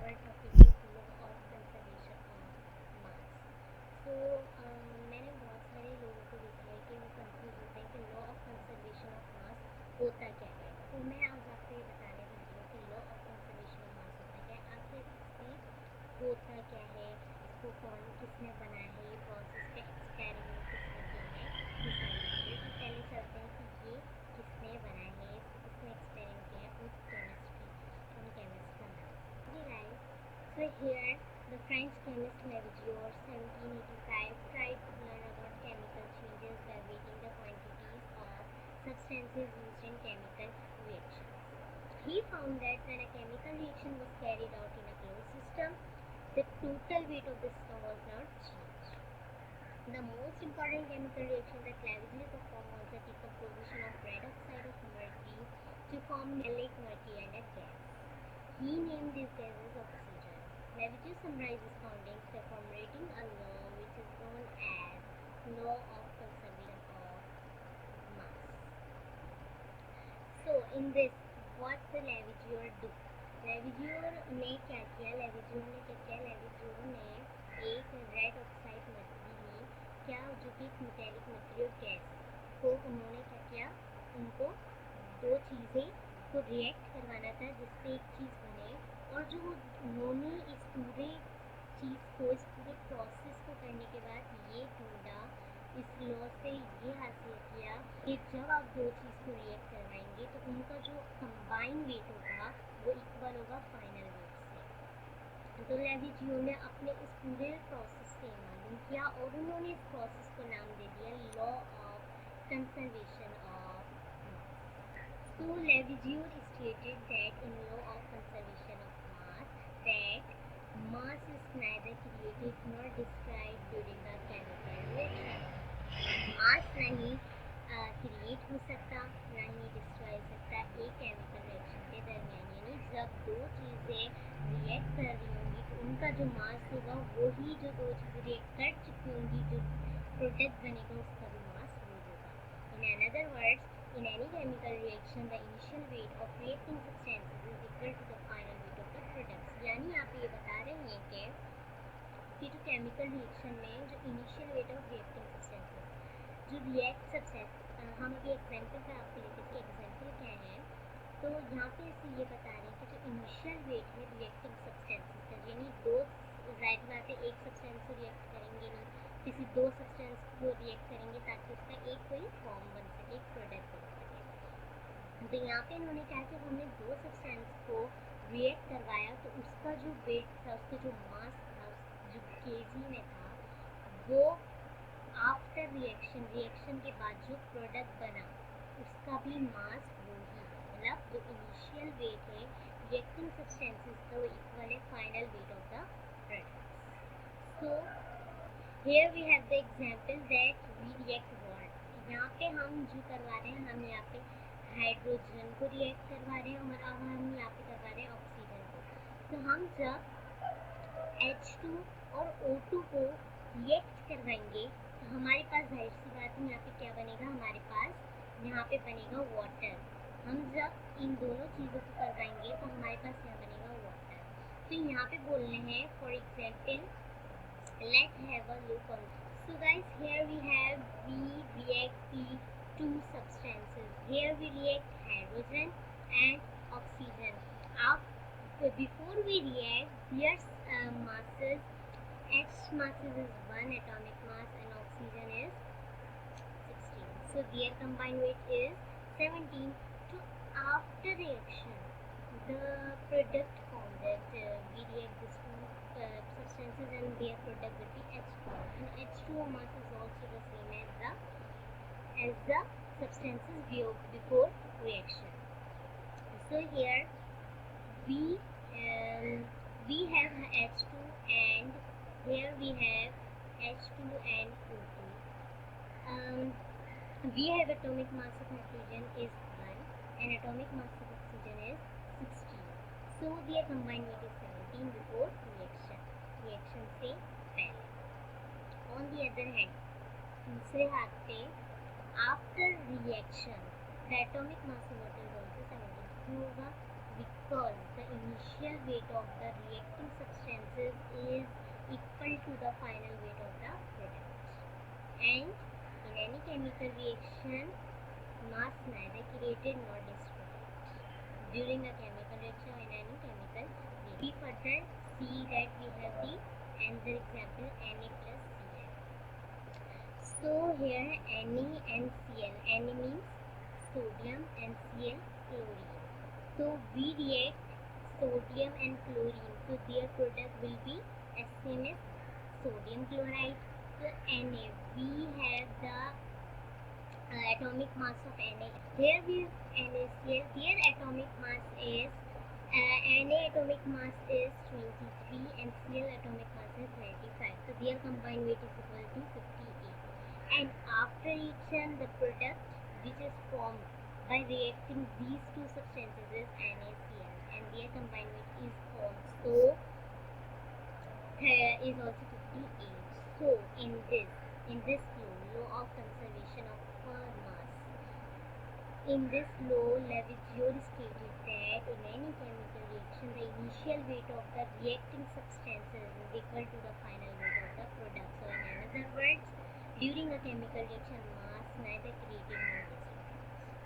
our topic is law of conservation of mass. तो मैंने बहुत सारे लोगों को देखा है कि वो कंफ्यूज होते हैं कि law of conservation of mass होता क्या है। तो मैं आज आपको ये बताने वाली हूँ कि law of conservation of mass होता क्या है, आखिर इसमें होता क्या है, इसको कौन किसने बनाया है, ये प्रोसेस के एक्सपेरिमेंट किसने किए हैं, ये सारी चीज़ें। तो पहले चलते हैं कि ये किसने बनाया है, किसने एक्सपेरिमेंट किया है, उन केमिस्ट का नाम। Okay guys, so here the French chemist Lavoisier 1785 tried to learn about chemical changes by weighting the quantities of substances used in chemical reactions. He found that when a chemical reaction was carried out in a closed system, the total weight of the system was not changed. The most important chemical reaction that Lavoisier performed was the decomposition of red oxide of mercury to form metallic mercury and a gas. He named these gases oxygen. Lavoisier summarized his findings by formulating a law which is known as law of conservation of mass. So in this, what the Lavoisier do? Lavoisier ने क्या किया? Lavoisier ने एक red oxide mercury में क्या, जो कि एक मेटेलिक मटेरियल गैस को उन्होंने क्या किया, उनको दो चीज़ें को रिएक्ट करवाना था जिससे एक चीज़ बने, और जो उन्होंने इस पूरे चीज़ को, इस पूरे प्रोसेस को करने के बाद ये ढूंढा, इस लॉ से ये हासिल किया कि जब आप दो चीज़ को रिएक्ट करवाएंगे तो उनका जो कंबाइन वेट होगा वो इक्वल होगा फाइनल वेट से। तो लेविजियो ने अपने इस पूरे प्रोसेस से मालूम किया और उन्होंने इस प्रोसेस को नाम दे दिया law of conservation of mass. So Lavoisier stated that in law of conservation of mass, that mass is neither created nor destroyed during the chemical reaction. मास नहीं क्रिएट हो सकता, ना ही डिस्ट्रॉय हो सकता एक केमिकल रिएक्शन के दरमियान। यानी जब दो चीज़ें रिएक्ट कर रही होंगी तो उनका जो मास होगा वही, जो दो चीज़ें रिएक्ट कर चुकी होंगी, जो प्रोडक्ट बनेगा उसका भी मास वो होगा। In another words, in any chemical reaction the initial weight of reacting substances is equal to the final weight of the products. यानी आप ये बता रहे हैं कि जो केमिकल रिएक्शन में जो initial weight of reacting substances, जो रिएक्ट सब्सटेंस, हम अभी एग्जांपल का आपको लेते हैं। एग्जांपल क्या है, तो यहाँ पे इसे ये बता रहे हैं कि जो इनिशियल वेट है रिएक्टिंग सब्सटेंसेस का, यानी दो, जाहिर बात है एक सब्सटेंस को रिएक्ट करेंगे नहीं, किसी दो सब्सटेंस को रिएक्ट करेंगे ताकि उसका एक कोई फॉर्म बन सके, एक प्रोडक्ट बन सके। तो यहाँ पे इन्होंने क्या किया, हमने दो सब्सटेंस को रिएक्ट करवाया तो उसका जो वेट था, उसका जो मास था, जो केजी में था, वो आफ्टर रिएक्शन के बाद जो प्रोडक्ट बना उसका भी मास वो ही है। मतलब जो इनिशियल वेट है रिएक्टिंग सब्सटेंसेस का वो इक्वल है final weight of the product. So here we have the example that we react what. यहाँ पे हम जो करवा रहे हैं, हम यहाँ पे हाइड्रोजन को रिएक्ट करवा रहे हैं और अब हम यहाँ पे करवा रहे हैं ऑक्सीजन को। तो हम जब H2 और O2 को रिएक्ट करवाएंगे तो हमारे पास जाहिर सी बात है यहाँ पे क्या बनेगा, हमारे पास यहाँ पे बनेगा वाटर। हम जब इन दोनों चीज़ों को करवाएंगे तो हमारे पास क्या बनेगा, वाटर। तो यहाँ पे बोलने हैं for example, let's have a look on. So guys, here we react the two substances. Here we react hydrogen and oxygen. Before we react, their masses, H masses is 1 atomic mass and oxygen is 16. So their combined weight is 17. So after reaction, the product formed that we react these two substances and their product will be H2. And H2O mass is also the same as the substances before reaction. So here we have H2 and here we have H2 and O2. We have atomic mass of nitrogen is 1 and atomic mass of oxygen is 16. So their combined weight is 17 before reaction से पहले. On the other hand, दूसरे हाथ पे after reaction the atomic mass of water is also 17. क्यों होगा? because the initial weight of the reacting substances is equal to the final weight of the product. And in any chemical reaction, mass neither created nor destroyed during the chemical reaction or in any chemical reaction. We further see that we have the another example Na plus Cl. So here NaNCl. Na means sodium and Cl chlorine. So we react sodium and chlorine. So their product will be same as sodium chloride. So Na, we have the atomic mass of Na. Here we have NaCl. Their atomic mass is Na atomic mass is 23 and Cl atomic mass is 95. So their combined weight is equal to 58. And after reaction, the product which is formed by reacting these two substances is NaCl, and their combined weight is also So in this law of conservation of mass, in this law, Lavoisier stated that in any chemical reaction, the initial weight of the reacting substances is equal to the final weight of the product. So in other words, during a chemical reaction, mass neither created nor destroyed.